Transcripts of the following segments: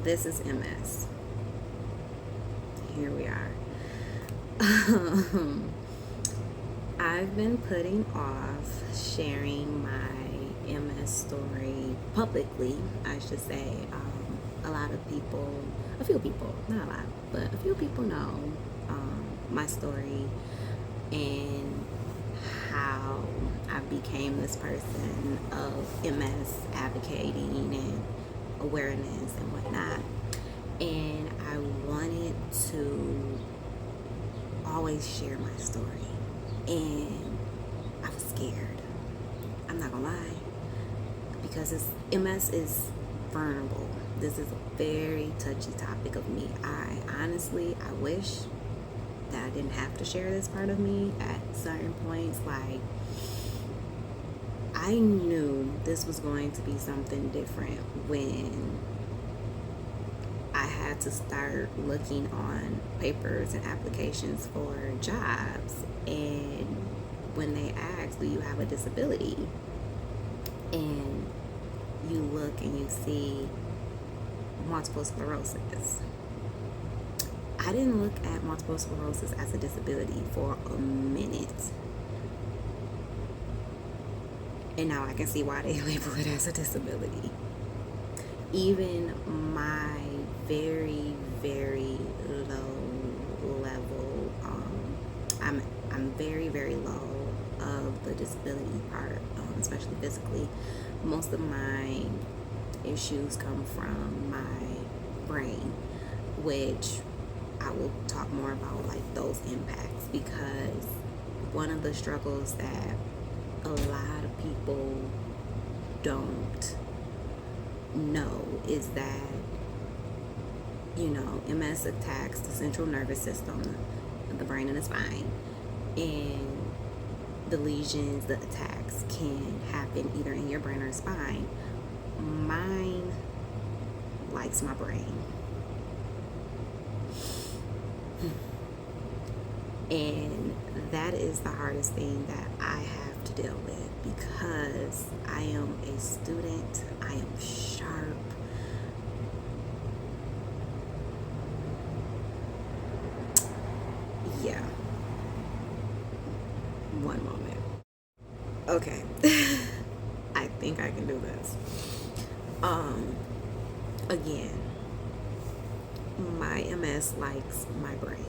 this is MS. Here we are. I've been putting off sharing my MS story publicly, I should say. A lot of people, a few people, not a lot, but a few people know my story and how I became this person of MS advocating and awareness and whatnot. And I wanted to always share my story. And I was scared. I'm not gonna lie. Because MS is vulnerable. This is a very touchy topic of me. I wish that I didn't have to share this part of me at certain points. Like, I knew this was going to be something different when I had to start looking on papers and applications for jobs, and when they ask, do you have a disability? And you look and you see multiple sclerosis. I didn't look at multiple sclerosis as a disability for a minute. And now I can see why they label it as a disability. Even my very, very low level, I'm very, very low of the disability part, especially physically. Most of my issues come from my brain, which I will talk more about, like those impacts, because one of the struggles that a lot of people don't know is that, MS attacks the central nervous system, the brain and the spine, and the lesions, the attacks can happen either in your brain or spine. Mine likes my brain. And that is the hardest thing that I have to deal with, because I am a student, I am sharp. Yeah. One moment. Okay. I think I can do this. Again, my MS likes my brain.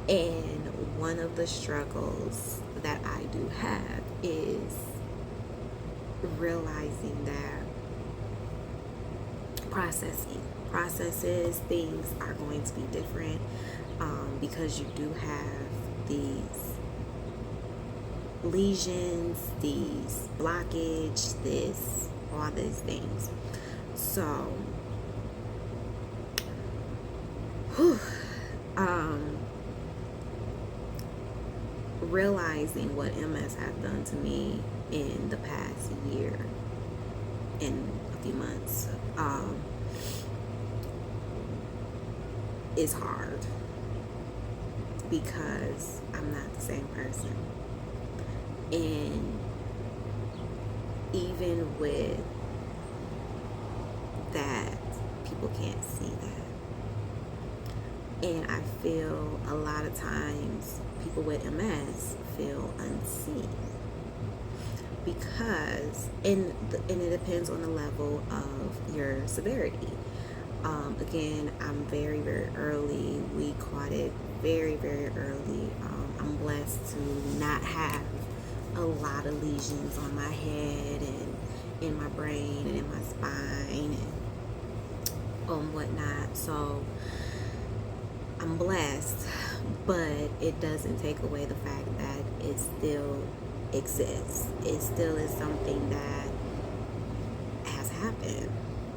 And one of the struggles that I do have is realizing that processes, things are going to be different, because you do have these lesions, these blockage, all these things. So, realizing what MS has done to me in the past year and a few months is hard, because I'm not the same person. And even with that, people can't see that. And I feel a lot of times people with MS feel unseen, because and it depends on the level of your severity. Again, I'm very, very early. We caught it very, very early. I'm blessed to not have a lot of lesions on my head and in my brain and in my spine and whatnot. So I'm blessed, but it doesn't take away the fact that it still exists. It still is something that has happened.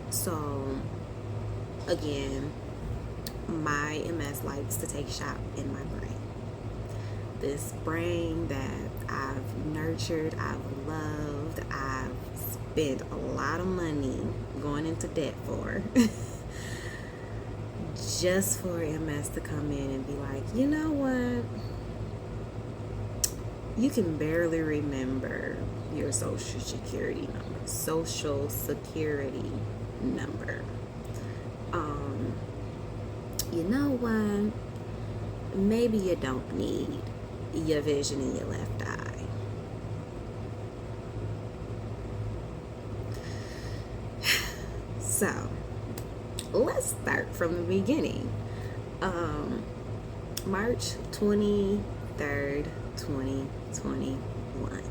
So again, my MS likes to take shop in my brain. This brain that I've nurtured, I've loved, I've spent a lot of money going into debt for, just for MS to come in and be like, you know what? You can barely remember your social security number. um, you know what? Maybe you don't need your vision in your left eye. So, let's start from the beginning. March 23rd, 2021.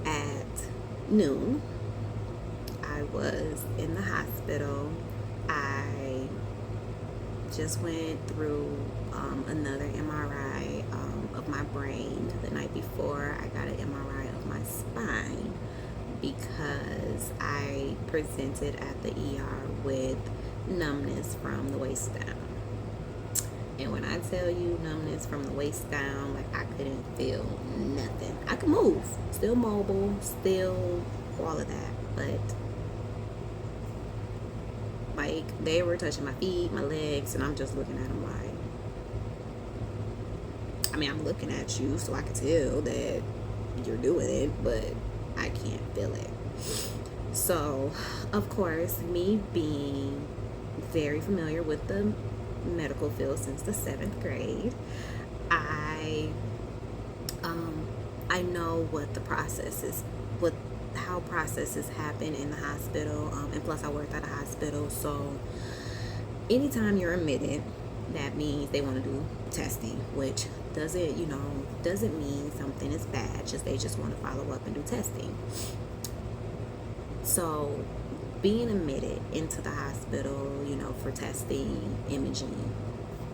At noon, I was in the hospital. I just went through another MRI of my brain the night before. I got an MRI of my spine because I presented at the ER with numbness from the waist down. And when I tell you numbness from the waist down, like I couldn't feel nothing. I could move, still mobile, still all of that, but like they were touching my feet, my legs, and I'm just looking at them like, I mean, I'm looking at you so I can tell that you're doing it, but I can't feel it. So, of course, me being very familiar with the medical field since the 7th grade, I know what the process is, how processes happen in the hospital, and plus I worked at a hospital, so anytime you're admitted, that means they want to do testing, which doesn't mean something is bad, they just want to follow up and do testing. So being admitted into the hospital, for testing, imaging,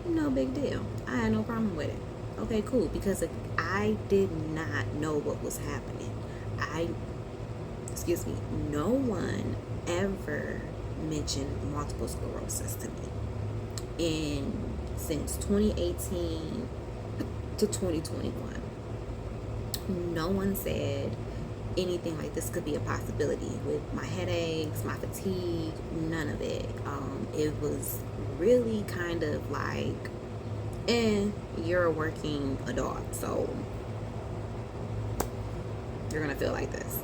no big deal. I had no problem with it. Okay, cool, because I did not know what was happening. No one ever mentioned multiple sclerosis to me since 2018 to 2021. No one said anything like this could be a possibility with my headaches, my fatigue, none of it. It was really kind of like, you're a working adult, so you're gonna feel like this.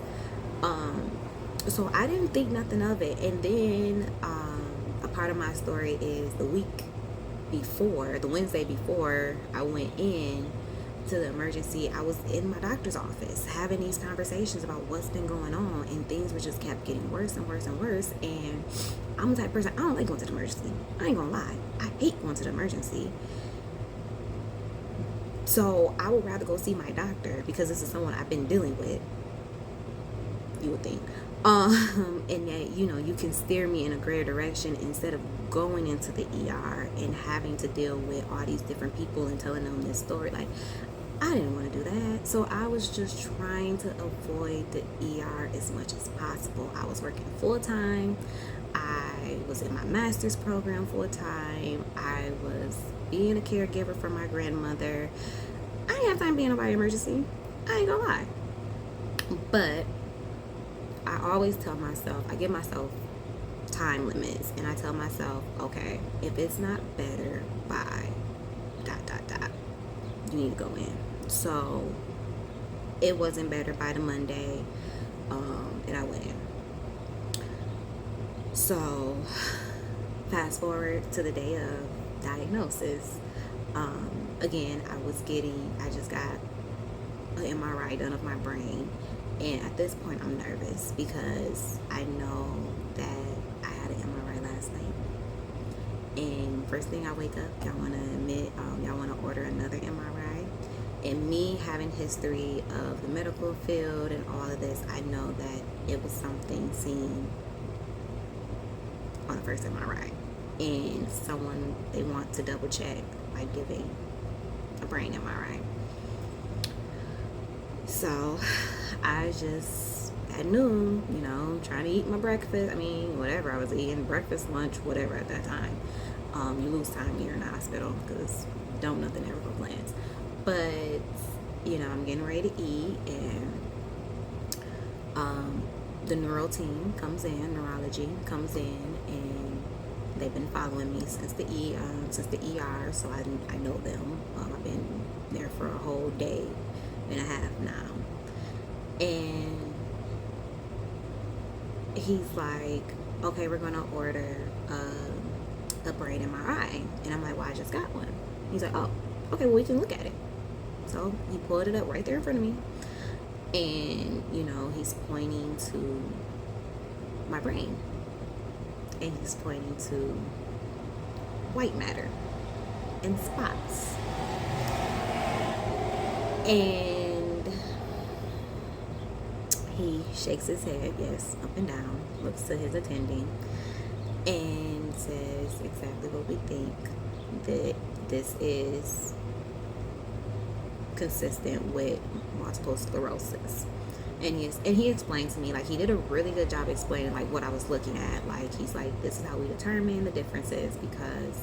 So I didn't think nothing of it. And then a part of my story is the Wednesday before I went in to the emergency, I was in my doctor's office having these conversations about what's been going on, and things were just kept getting worse and worse and worse. And I'm the type of person, I don't like going to the emergency. I ain't gonna lie, I hate going to the emergency. So I would rather go see my doctor because this is someone I've been dealing with, you would think, and that you can steer me in a greater direction instead of going into the ER and having to deal with all these different people and telling them this story. Like, I didn't want to do that. So I was just trying to avoid the ER as much as possible. I was working full-time. I was in my master's program full-time. I was being a caregiver for my grandmother. I didn't have time being in nobody's emergency. I ain't gonna lie. But I always tell myself, I give myself time limits, and I tell myself, okay, if it's not better by ... you need to go in. So it wasn't better by the Monday, and I went in. So fast forward to the day of diagnosis. Again, I just got an MRI done of my brain, and at this point I'm nervous because I know that I had an MRI last night, and first thing I wake up, y'all want to order another MRI. And me having history of the medical field and all of this, I know that it was something seen on the first MRI, and they want to double check by giving a brain MRI. So I just, at noon, trying to eat my breakfast. Whatever I was eating, breakfast, lunch, whatever at that time. You lose time when you're in the hospital because nothing ever go plans. But, I'm getting ready to eat, and the neurology comes in, and they've been following me since the ER, so I know them. I've been there for a whole day and a half now. And he's like, okay, we're gonna order a brain MRI. And I'm like, well, I just got one. He's like, oh, okay, well, we can look at it. So he pulled it up right there in front of me. And, he's pointing to my brain. And he's pointing to white matter and spots. And he shakes his head, yes, up and down, looks to his attending, and says exactly what we think, that this is consistent with multiple sclerosis. And he explained to me, like, he did a really good job explaining, like, what I was looking at. Like, he's like, this is how we determine the differences, because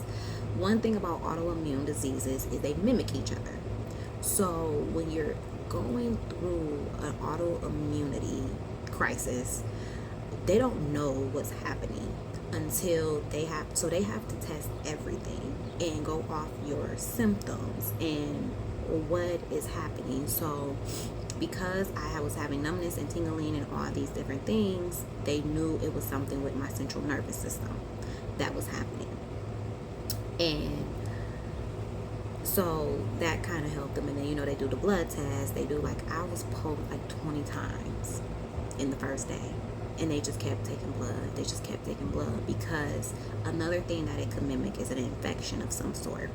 one thing about autoimmune diseases is they mimic each other. So when you're going through an autoimmunity crisis, they don't know what's happening until they have to test everything and go off your symptoms and what is happening. So because I was having numbness and tingling and all these different things, they knew it was something with my central nervous system that was happening. And so that kind of helped them. And then, they do the blood test. They do, like, I was poked like 20 times in the first day. And they just kept taking blood. They just kept taking blood, because another thing that it could mimic is an infection of some sort.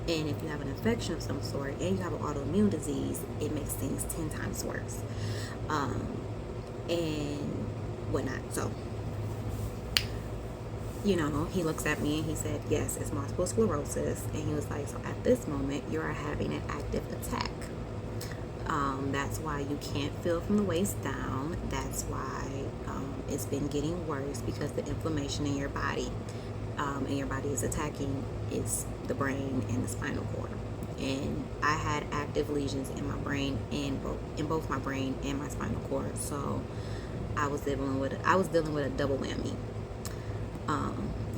And if you have an infection of some sort and you have an autoimmune disease, it makes things 10 times worse. And whatnot. So, he looks at me and he said, yes, it's multiple sclerosis. And he was like, so at this moment, you are having an active attack. That's why you can't feel from the waist down. That's why it's been getting worse, because the inflammation in your body is attacking the brain and the spinal cord. And I had active lesions in my brain, in both my brain and my spinal cord. So I was dealing with a double whammy.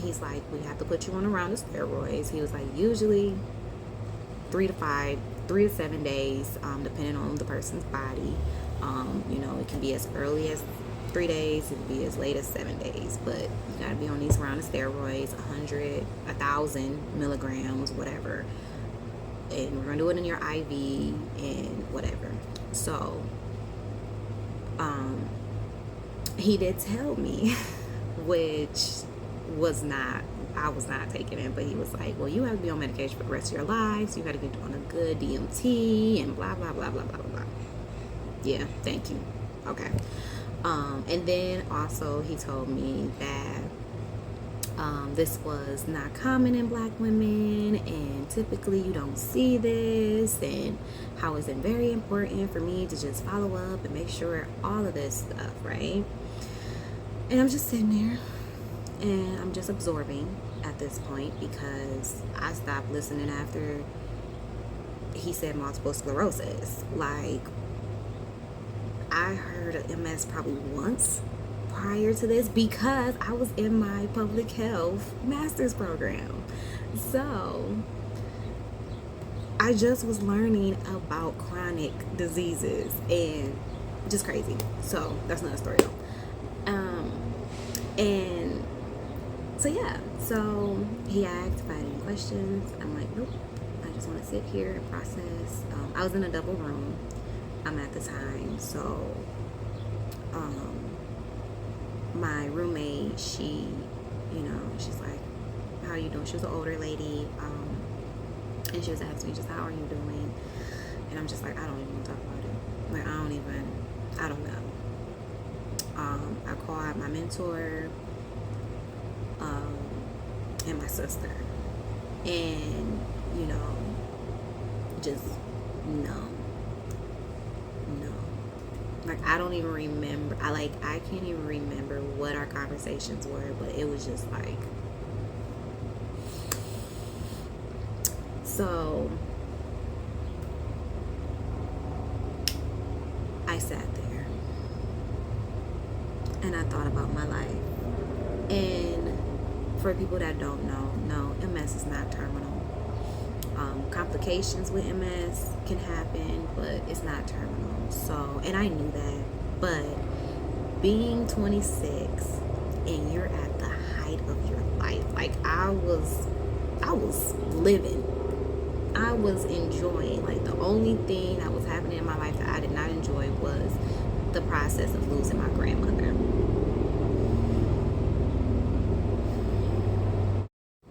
He's like, we have to put you on a round of steroids. He was like, usually 3 to 7 days, depending on the person's body. It can be as early as 3 days, it can be as late as 7 days, but you gotta be on these round of steroids, 100, 1,000 milligrams, whatever. And we're gonna do it in your IV and whatever. So, he did tell me, which I was not taking it, but he was like, well, you have to be on medication for the rest of your life, so you got to get on a good DMT and blah, blah, blah, blah, blah, blah. Yeah, thank you. Okay. And then also he told me that this was not common in Black women, and typically you don't see this, and how is it very important for me to just follow up and make sure all of this stuff, right? And I'm just sitting there and I'm just absorbing at this point, because I stopped listening after he said multiple sclerosis. Like, I heard of MS probably once prior to this, because I was in my public health master's program. So I just was learning about chronic diseases, and just crazy. So that's another story though. And so yeah, so he asked if I had any questions. I'm like, nope, I just want to sit here and process. I was in a double room at the time, so my roommate, she, she's like, how are you doing? She was an older lady, and she was asking me just, how are you doing? And I'm just like, I don't even want to talk about it. Like, I don't know. I called my mentor, and my sister, and just no. Like, I don't even remember. I can't even remember what our conversations were, but it was just like, so I sat there and I thought about my life. And for people that don't know, no, MS is not terminal. Complications with MS can happen, but it's not terminal. So, and I knew that, but being 26 and you're at the height of your life. Like I was living. I was enjoying. Like the only thing that was happening in my life that I did not enjoy was the process of losing my grandmother.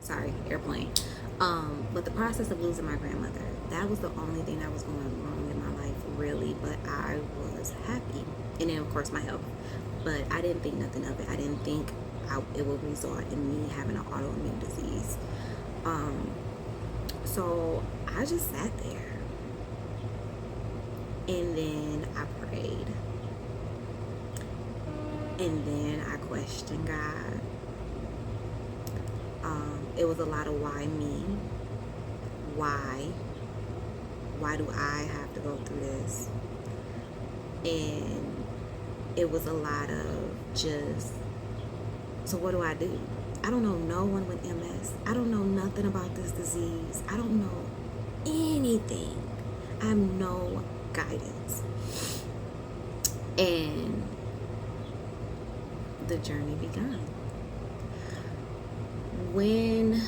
Sorry, airplane. But the process of losing my grandmother, that was the only thing that was going wrong in my life, really. But I was happy. And then, of course, my health. But I didn't think nothing of it. I didn't think it would result in me having an autoimmune disease. So I just sat there. And then I prayed. And then I questioned God. It was a lot of why me? Why do I have to go through this? And it was a lot of just, so what do I do? I don't know no one with MS. I don't know nothing about this disease. I don't know anything. I have no guidance. And the journey began. When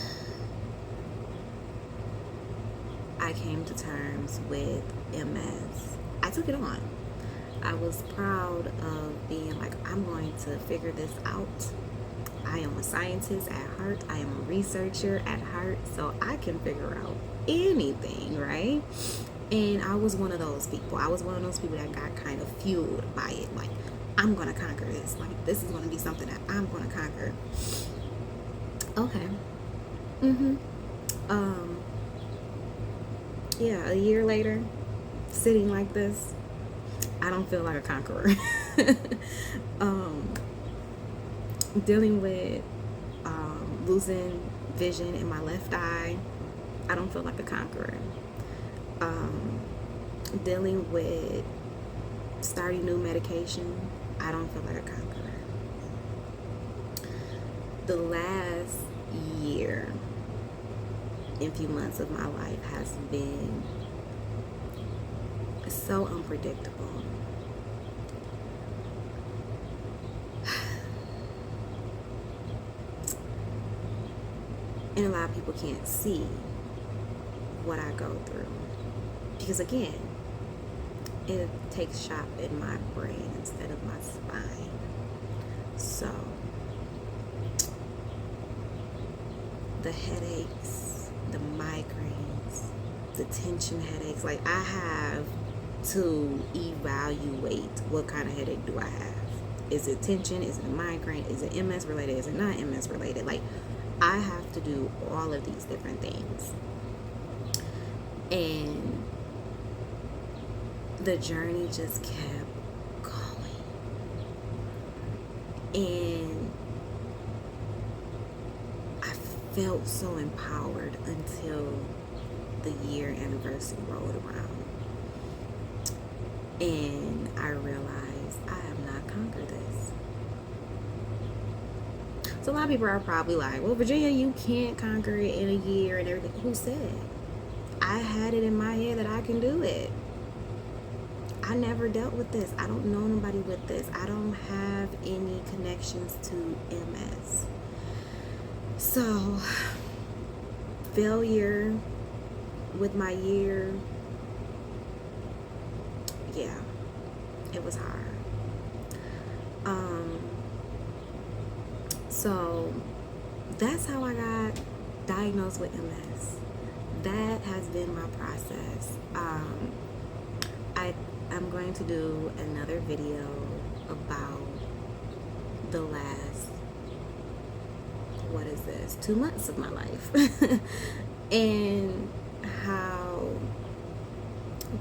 I came to terms with MS, I took it on. I was proud of being like, I'm going to figure this out. I am a scientist at heart. I am a researcher at heart, so I can figure out anything, right? And I was one of those people. I was one of those people that got kind of fueled by it. Like, I'm going to conquer this. Like, this is going to be something that I'm going to conquer. Okay. Yeah, a year later, sitting like this, I don't feel like a conqueror. Dealing with losing vision in my left eye, I don't feel like a conqueror. Dealing with starting new medication, I don't feel like a conqueror. The last year and few months of my life has been so unpredictable. And a lot of people can't see what I go through. Because again, it takes shop in my brain instead of my spine. So the headaches, the migraines, the tension headaches, like I have to evaluate what kind of headache do I have. Is it tension? Is it a migraine? Is it MS related? Is it not MS related? Like I have to do all of these different things. And the journey just kept going. And I felt so empowered until the year anniversary rolled around. And I realized I have not conquered this. So a lot of people are probably like, well, Virginia, you can't conquer it in a year and everything. Who said? I had it in my head that I can do it. I never dealt with this. I don't know nobody with this. I don't have any connections to MS. So, failure with my year, yeah, it was hard. So that's how I got diagnosed with MS. That has been my process. I'm going to do another video about the last, 2 months of my life and how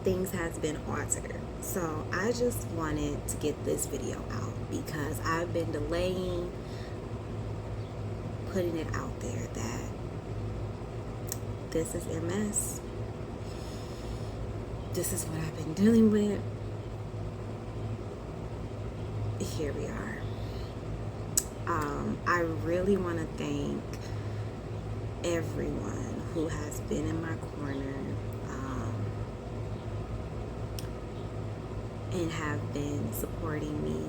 things has been altered. So I just wanted to get this video out because I've been delaying putting it out there that this is MS. This is what I've been dealing with. Here we are. I really want to thank everyone who has been in my corner and have been supporting me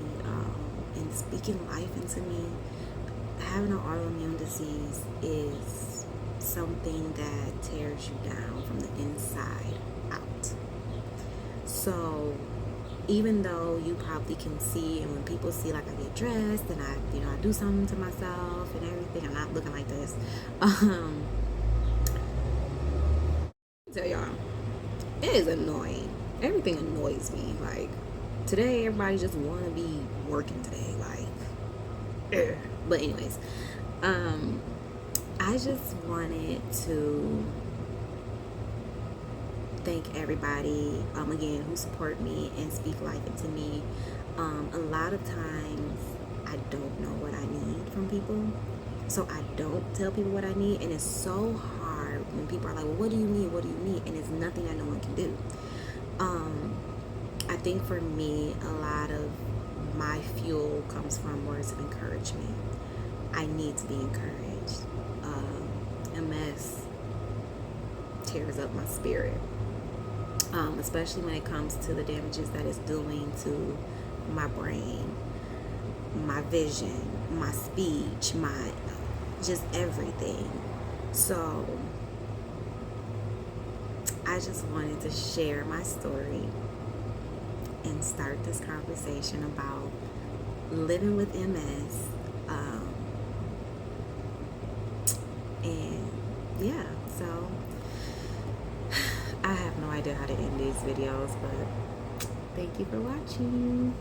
and speaking life into me. Having an autoimmune disease is something that tears you down from the inside out. So even though you probably can see, and when people see like I get dressed and I do something to myself and everything, I'm not looking like this. Tell y'all, it is annoying. Everything annoys me. Like today, everybody just want to be working today. Like, ugh. But anyways, I just wanted to thank everybody again who support me and speak life into me. A lot of times I don't know what I need from people, so I don't tell people what I need, and it's so hard when people are like, well, what do you need, what do you need, and it's nothing that no one can do. I think for me, a lot of my fuel comes from words of encouragement. I need to be encouraged. MS tears up my spirit, especially when it comes to the damages that it's doing to my brain, my vision, my speech, my just everything. So I just wanted to share my story and start this conversation about living with MS. And yeah, so I have no idea how to end these videos, but thank you for watching.